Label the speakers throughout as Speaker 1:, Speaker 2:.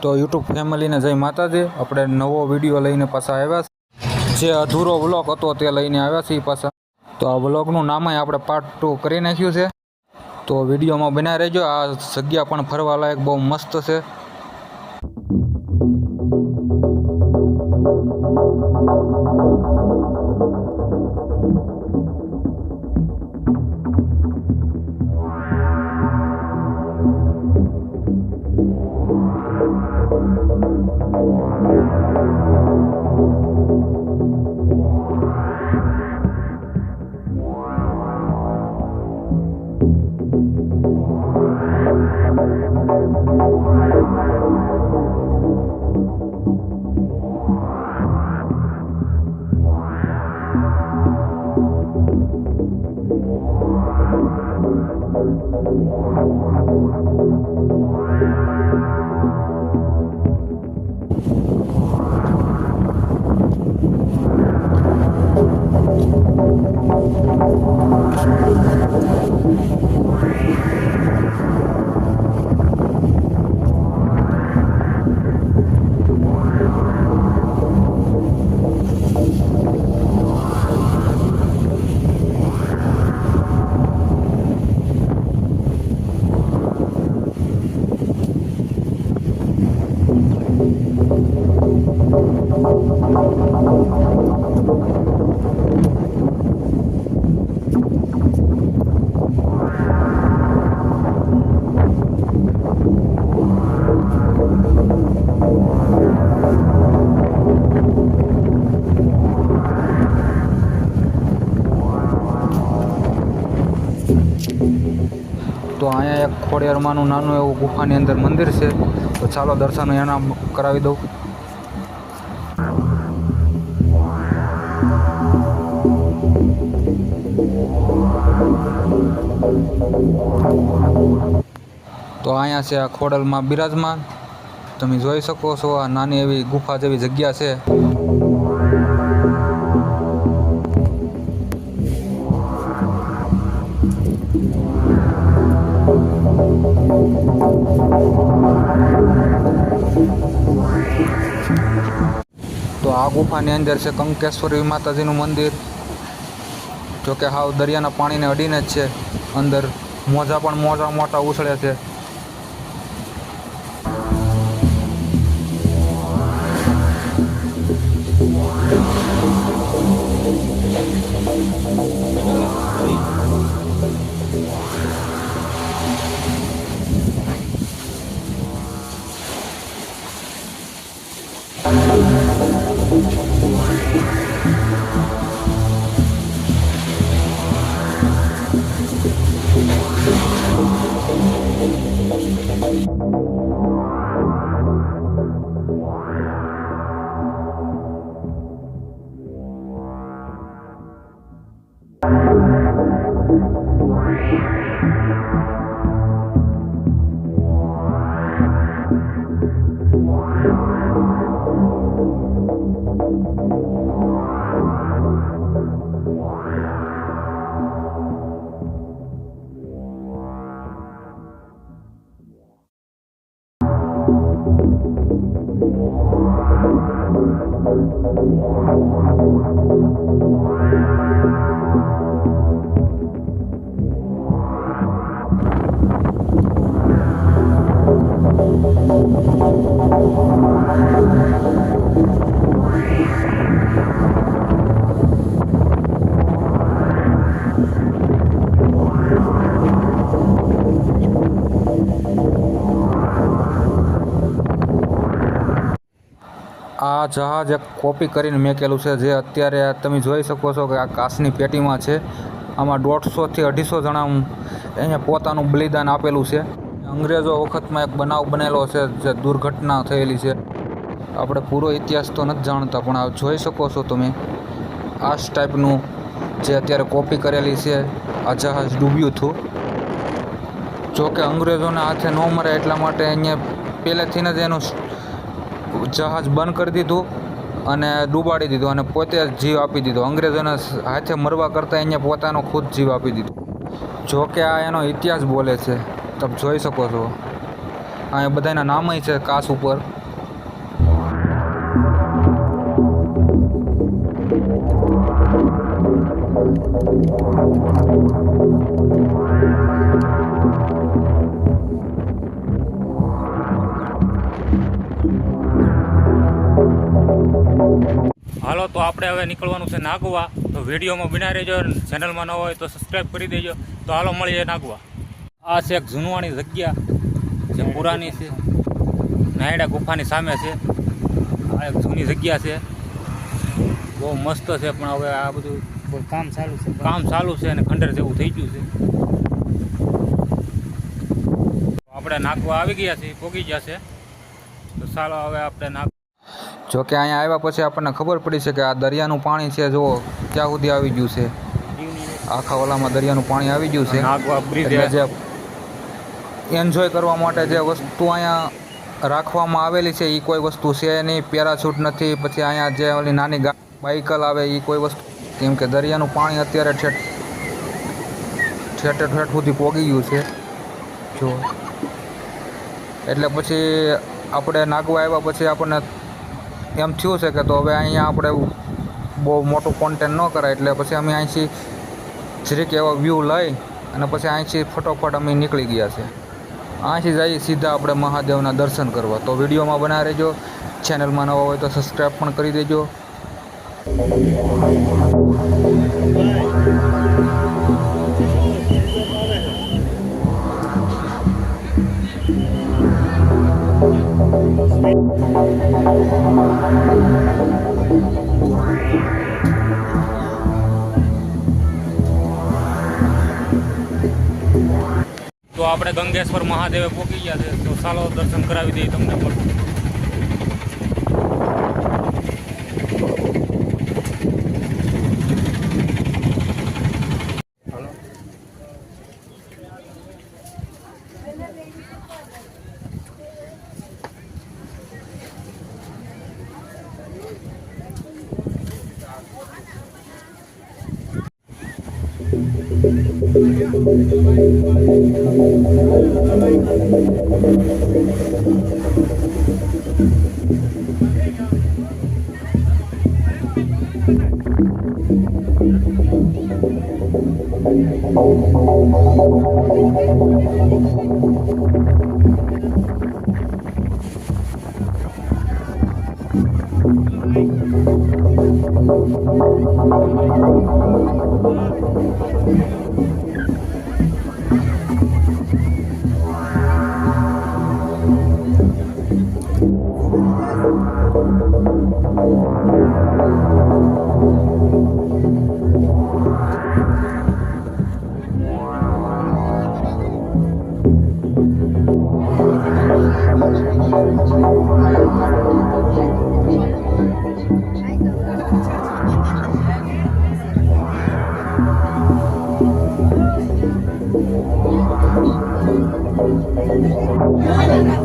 Speaker 1: તો યુટ્યુબ ફેમિલીને જય માતાજી, આપણે નવો વિડીયો લઈને પાછા આવ્યા છે। જે અધૂરો વ્લોગ હતો તે લઈને આવ્યા છીએ પાછા। તો આ વ્લોગનું નામ આપણે પાર્ટ 2 કરી નાખ્યું છે। તો વિડીયોમાં બનાવી રહેજો। આ જગ્યા પણ ફરવા લાયક બહુ મસ્ત છે। તો અહીંયા એક ખોડિયારમાંનું નાનું એવું ગુફાની અંદર મંદિર છે। તો ચાલો દર્શન એના કરાવી દઉં। તો અહીંયા છે આ ખોડલમાં બિરાજમાન। તમે જોઈ શકો છો, આ નાની એવી ગુફા જેવી જગ્યા છે। તો આ ગુફાની અંદર છે કંકેશ્વરી માતાજીનું મંદિર। જોકે હાવ દરિયાના પાણીને અડીને જ છે। અંદર મોજા પણ મોટા ઉછળે છે। આ જહાજ એક કોપી કરીને મેકેલું છે, જે અત્યારે તમે જોઈ શકો છો કે આ કાચની પેટીમાં છે। આમાં 150 થી 250 જણા અહીંયા પોતાનું બલિદાન આપેલું છે। અંગ્રેજો વખતમાં એક બનાવ બનેલો છે જે દુર્ઘટના થયેલી છે. આપણે પૂરો ઇતિહાસ તો નથી જાણતા, પણ આ જોઈ શકો છો તમે આ ટાઈપનું જે અત્યારે કોપી કરેલી છે. આ જહાજ ડૂબ્યું હતું. જોકે અંગ્રેજોના હાથે ન મરે એટલા માટે અહીંયા પહેલેથી જ એનું જહાજ બંધ કરી દીધું અને ડૂબાડી દીધું અને પોતે જીવ આપી દીધો. અંગ્રેજોના હાથે મરવા કરતાં અહીંયા પોતાનો ખુદ જીવ આપી દીધો. જોકે આ એનો ઇતિહાસ બોલે છે, તમે જોઈ શકો છો. અહીંયા બધાના નામય છે કાચ ઉપર.
Speaker 2: હાલો તો આપણે હવે નીકળવાનું છે નાગવા. તો વિડીયોમાં બના રહેજો, ચેનલમાં ન હોય તો સબસ્ક્રાઈબ કરી દેજો. તો હાલો મળીએ નાગવા. આ છે એક જૂનવાણી જગ્યા જે પુરાની છે, નાયડા ગુફાની સામે છે. આ એક જૂની જગ્યા છે, બહુ મસ્ત છે. પણ હવે આ બધું કામ ચાલુ છે અને ખંડેર જેવું થઈ ગયું છે. આપણે નાગવા આવી ગયા છીએ, પોગી ગયા છે. તો ચાલો હવે આપણે
Speaker 1: જોકે અહીંયા આવ્યા પછી આપણને ખબર પડી છે કે આ દરિયાનું પાણી છે, જુઓ ક્યાં સુધી આવી ગયું છે. આખા ઓલામાં દરિયાનું પાણી આવી ગયું છે. એટલે જે એન્જોય કરવા માટે જે વસ્તુ અહીંયા રાખવામાં આવેલી છે એ કોઈ વસ્તુ છે નહીં. પેરાશૂટ નથી, પછી અહીંયા જે ઓલી નાની બાઇકલ આવે એ કોઈ વસ્તુ, કેમ કે દરિયાનું પાણી અત્યારે ઠેઠ સુધી પોગી ગયું છે. જો એટલે પછી આપણે નાગવા આવ્યા પછી આપણને એમ થયું છે કે તો હવે અહીંયા આપણે બહુ મોટું કોન્ટેન્ટ ન કરાય, એટલે પછી અમે અહીંથી જરીક એવો વ્યૂ લઈ અને પછી અહીંથી ફટોફટ અમે નીકળી ગયા છે. અહીંથી જઈએ સીધા આપણે મહાદેવના દર્શન કરવા. તો વિડીયોમાં બનાવી રહેજો, ચેનલમાં નવા હોય તો સબસ્ક્રાઈબ પણ કરી દેજો.
Speaker 2: તો આપણે ગંગેશ્વર મહાદેવે પહોંચી ગયા છે. તો ચાલો દર્શન કરાવી દઈએ તમને પણ.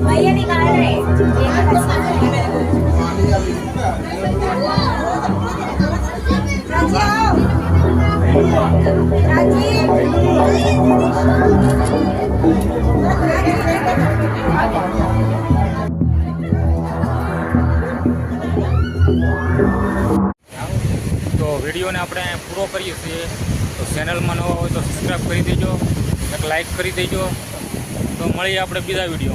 Speaker 3: भैया निकाल रहे
Speaker 2: તો વિડીયોને આપણે પૂરો કરીએ છીએ. તો ચેનલમાં નવા હોય તો સબસ્ક્રાઈબ કરી દેજો, એક લાઈક કરી દેજો. તો મળીએ આપણે બીજા વિડીયોમાં.